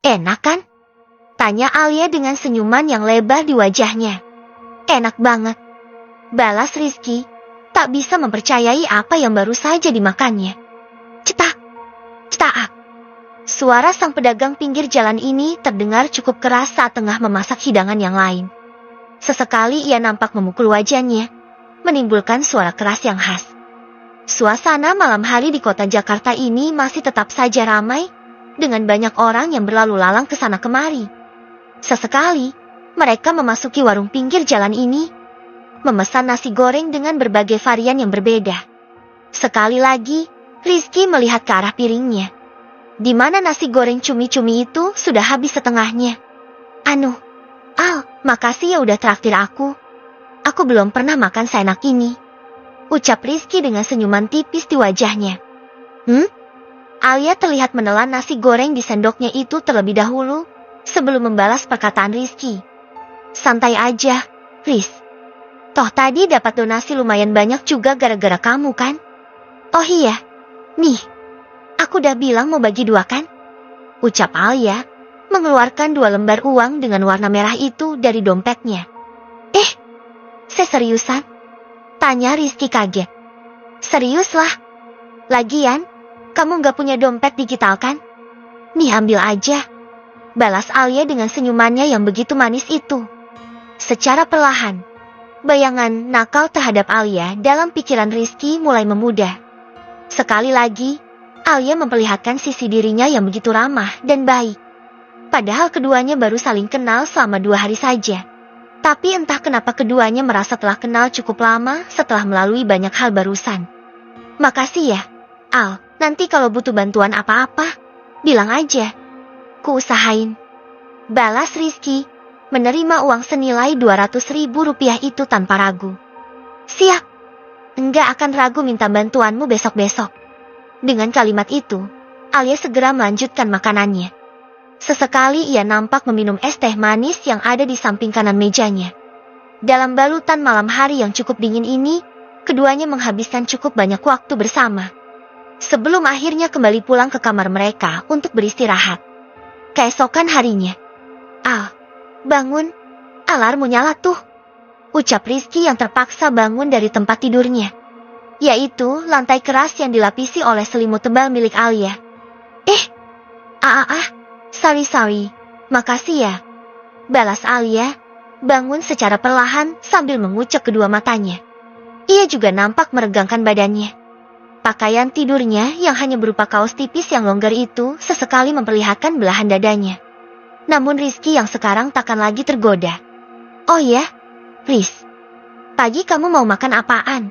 Enak kan? Tanya Alia dengan senyuman yang lebar di wajahnya. Enak banget. Balas Rizky, tak bisa mempercayai apa yang baru saja dimakannya. Cetak, cetak. Suara sang pedagang pinggir jalan ini terdengar cukup keras saat tengah memasak hidangan yang lain. Sesekali ia nampak memukul wajannya, menimbulkan suara keras yang khas. Suasana malam hari di kota Jakarta ini masih tetap saja ramai, dengan banyak orang yang berlalu lalang ke sana kemari. Sesekali, mereka memasuki warung pinggir jalan ini, memesan nasi goreng dengan berbagai varian yang berbeda. Sekali lagi, Rizky melihat ke arah piringnya, di mana nasi goreng cumi-cumi itu sudah habis setengahnya. Al, makasih ya udah traktir aku. Aku belum pernah makan seenak ini, ucap Rizky dengan senyuman tipis di wajahnya. Alia terlihat menelan nasi goreng di sendoknya itu terlebih dahulu, sebelum membalas perkataan Rizky. Santai aja, Riz. Toh tadi dapat donasi lumayan banyak juga gara-gara kamu kan? Oh iya, nih. Aku udah bilang mau bagi 2 kan? Ucap Alia, mengeluarkan 2 lembar uang dengan warna merah itu dari dompetnya. Seriusan? Tanya Rizky kaget. Serius lah. Lagian, kamu gak punya dompet digital kan? Nih ambil aja. Balas Alia dengan senyumannya yang begitu manis itu. Secara perlahan, bayangan nakal terhadap Alia dalam pikiran Rizky mulai memudar. Sekali lagi, Alia memperlihatkan sisi dirinya yang begitu ramah dan baik. Padahal keduanya baru saling kenal selama 2 hari saja. Tapi entah kenapa keduanya merasa telah kenal cukup lama setelah melalui banyak hal barusan. Makasih ya, Al. Nanti kalau butuh bantuan apa-apa, bilang aja. Kuusahain. Balas Rizky, menerima uang senilai Rp200.000 itu tanpa ragu. Siap. Enggak akan ragu minta bantuanmu besok-besok. Dengan kalimat itu, Alia segera melanjutkan makanannya. Sesekali ia nampak meminum es teh manis yang ada di samping kanan mejanya. Dalam balutan malam hari yang cukup dingin ini, keduanya menghabiskan cukup banyak waktu bersama. Sebelum akhirnya kembali pulang ke kamar mereka untuk beristirahat. Keesokan harinya, Al, bangun, alarmmu nyala tuh. Ucap Rizky yang terpaksa bangun dari tempat tidurnya. Yaitu lantai keras yang dilapisi oleh selimut tebal milik Alia. Sorry, makasih ya. Balas Alia, bangun secara perlahan sambil mengucek kedua matanya. Ia juga nampak meregangkan badannya. Pakaian tidurnya yang hanya berupa kaos tipis yang longgar itu sesekali memperlihatkan belahan dadanya. Namun Rizky yang sekarang takkan lagi tergoda. Oh ya, Riz, pagi kamu mau makan apaan?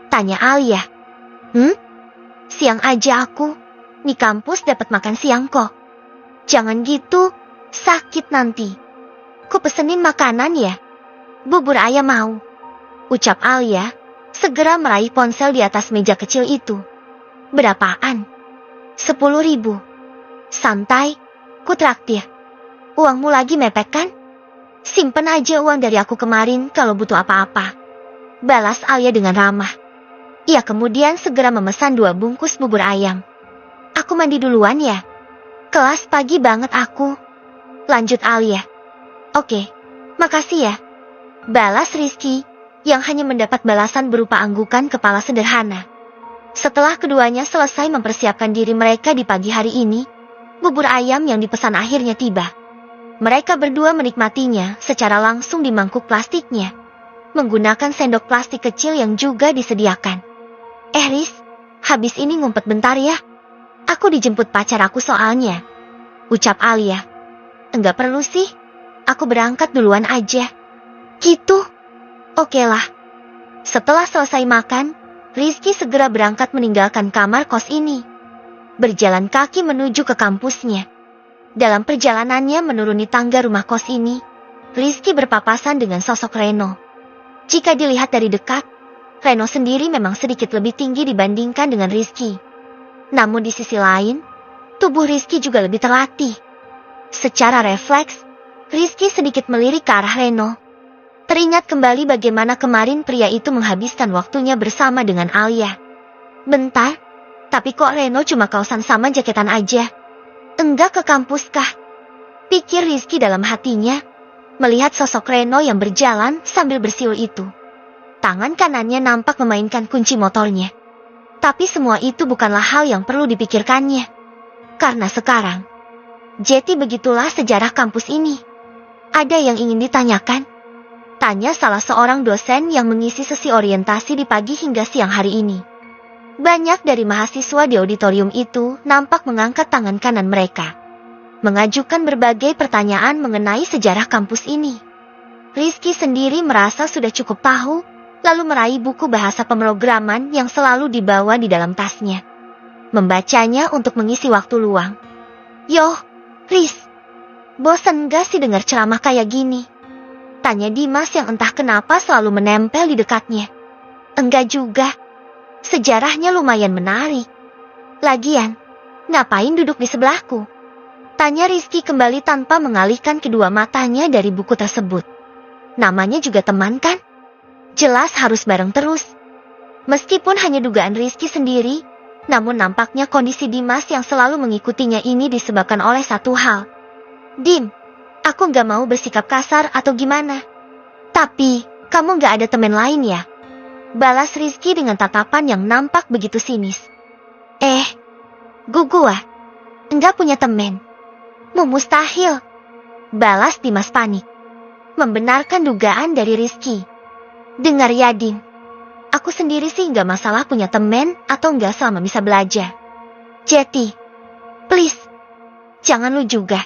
Tanya Alia. Siang aja aku, di kampus dapat makan siang kok. Jangan gitu, sakit nanti. Ku pesenin makanan ya. Bubur ayam mau. Ucap Alia, segera meraih ponsel di atas meja kecil itu. Berapaan? 10.000. Santai, ku traktir. Uangmu lagi mepet kan? Simpen aja uang dari aku kemarin kalau butuh apa-apa. Balas Alia dengan ramah. Ia kemudian segera memesan 2 bungkus bubur ayam. Aku mandi duluan ya. Kelas pagi banget aku. Lanjut Alia. Oke, makasih ya. Balas Rizky, yang hanya mendapat balasan berupa anggukan kepala sederhana. Setelah keduanya selesai mempersiapkan diri mereka di pagi hari ini, bubur ayam yang dipesan akhirnya tiba. Mereka berdua menikmatinya secara langsung di mangkuk plastiknya, menggunakan sendok plastik kecil yang juga disediakan. Riz, habis ini ngumpet bentar ya. Aku dijemput pacar aku soalnya. Ucap Alia. Enggak perlu sih, aku berangkat duluan aja. Gitu? Oke lah. Setelah selesai makan, Rizky segera berangkat meninggalkan kamar kos ini. Berjalan kaki menuju ke kampusnya. Dalam perjalanannya menuruni tangga rumah kos ini, Rizky berpapasan dengan sosok Reno. Jika dilihat dari dekat, Reno sendiri memang sedikit lebih tinggi dibandingkan dengan Rizky. Namun di sisi lain, tubuh Rizky juga lebih terlatih. Secara refleks, Rizky sedikit melirik ke arah Reno. Teringat kembali bagaimana kemarin pria itu menghabiskan waktunya bersama dengan Alia. Bentar, tapi kok Reno cuma kaosan sama jaketan aja? Enggak ke kampus kah? Pikir Rizky dalam hatinya, melihat sosok Reno yang berjalan sambil bersiul itu. Tangan kanannya nampak memainkan kunci motornya. Tapi semua itu bukanlah hal yang perlu dipikirkannya. Karena sekarang, jadi begitulah sejarah kampus ini. Ada yang ingin ditanyakan? Tanya salah seorang dosen yang mengisi sesi orientasi di pagi hingga siang hari ini. Banyak dari mahasiswa di auditorium itu nampak mengangkat tangan kanan mereka, mengajukan berbagai pertanyaan mengenai sejarah kampus ini. Rizky sendiri merasa sudah cukup tahu, lalu meraih buku bahasa pemrograman yang selalu dibawa di dalam tasnya. Membacanya untuk mengisi waktu luang. Yoh, Riz, bosan gak sih dengar ceramah kayak gini? Tanya Dimas yang entah kenapa selalu menempel di dekatnya. Enggak juga. Sejarahnya lumayan menarik. Lagian, ngapain duduk di sebelahku? Tanya Rizky kembali tanpa mengalihkan kedua matanya dari buku tersebut. Namanya juga teman kan? Jelas harus bareng terus. Meskipun hanya dugaan Rizky sendiri, namun nampaknya kondisi Dimas yang selalu mengikutinya ini disebabkan oleh satu hal. Dim, aku gak mau bersikap kasar atau gimana. Tapi, kamu gak ada teman lain ya? Balas Rizky dengan tatapan yang nampak begitu sinis. Gua enggak punya teman. Mustahil. Balas Dimas panik, membenarkan dugaan dari Rizky. Dengar ya Dim, aku sendiri sih gak masalah punya teman atau enggak selama bisa belajar. Jeti, please, jangan lu juga.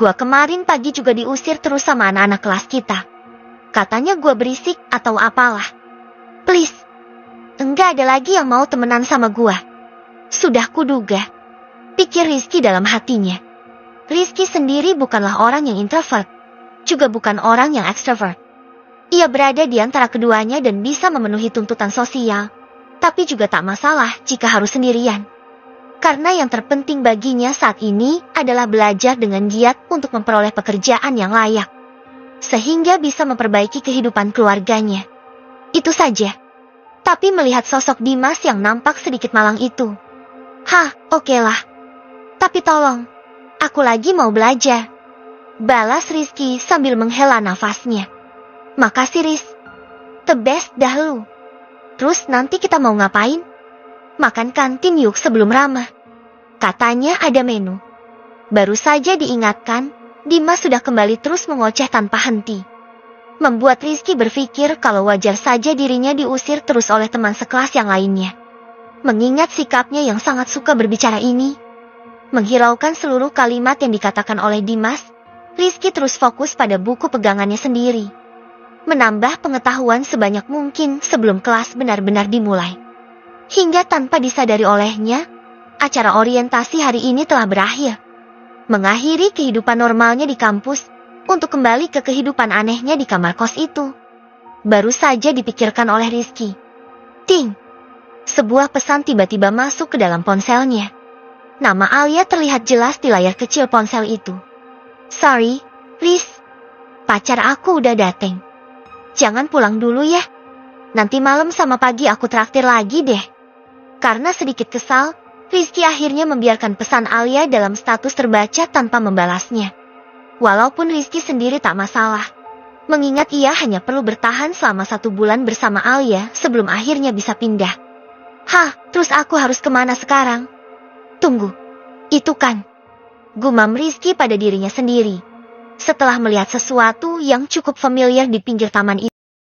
Gua kemarin pagi juga diusir terus sama anak-anak kelas kita. Katanya gua berisik atau apalah. Please, enggak ada lagi yang mau temenan sama gua. Sudah kuduga, pikir Rizky dalam hatinya. Rizky sendiri bukanlah orang yang introvert, juga bukan orang yang extrovert. Ia berada di antara keduanya dan bisa memenuhi tuntutan sosial, tapi juga tak masalah jika harus sendirian. Karena yang terpenting baginya saat ini adalah belajar dengan giat untuk memperoleh pekerjaan yang layak, sehingga bisa memperbaiki kehidupan keluarganya. Itu saja. Tapi melihat sosok Dimas yang nampak sedikit malang itu. Oke lah. Tapi tolong, aku lagi mau belajar. Balas Rizky sambil menghela nafasnya. Makasih Riz. The best dah lu. Terus nanti kita mau ngapain? Makan kantin yuk sebelum ramah. Katanya ada menu. Baru saja diingatkan, Dimas sudah kembali terus mengoceh tanpa henti. Membuat Rizky berpikir kalau wajar saja dirinya diusir terus oleh teman sekelas yang lainnya. Mengingat sikapnya yang sangat suka berbicara ini, menghiraukan seluruh kalimat yang dikatakan oleh Dimas, Rizky terus fokus pada buku pegangannya sendiri. Menambah pengetahuan sebanyak mungkin sebelum kelas benar-benar dimulai. Hingga tanpa disadari olehnya, acara orientasi hari ini telah berakhir. Mengakhiri kehidupan normalnya di kampus, untuk kembali ke kehidupan anehnya di kamar kos itu. Baru saja dipikirkan oleh Rizky. Ting! Sebuah pesan tiba-tiba masuk ke dalam ponselnya. Nama Alia terlihat jelas di layar kecil ponsel itu. Sorry, Riz. Pacar aku udah dateng. Jangan pulang dulu ya. Nanti malam sama pagi aku traktir lagi deh. Karena sedikit kesal, Rizky akhirnya membiarkan pesan Alia dalam status terbaca tanpa membalasnya. Walaupun Rizky sendiri tak masalah, mengingat ia hanya perlu bertahan selama 1 bulan bersama Alia sebelum akhirnya bisa pindah. Terus aku harus kemana sekarang? Tunggu, itu kan, gumam Rizky pada dirinya sendiri, setelah melihat sesuatu yang cukup familiar di pinggir taman itu.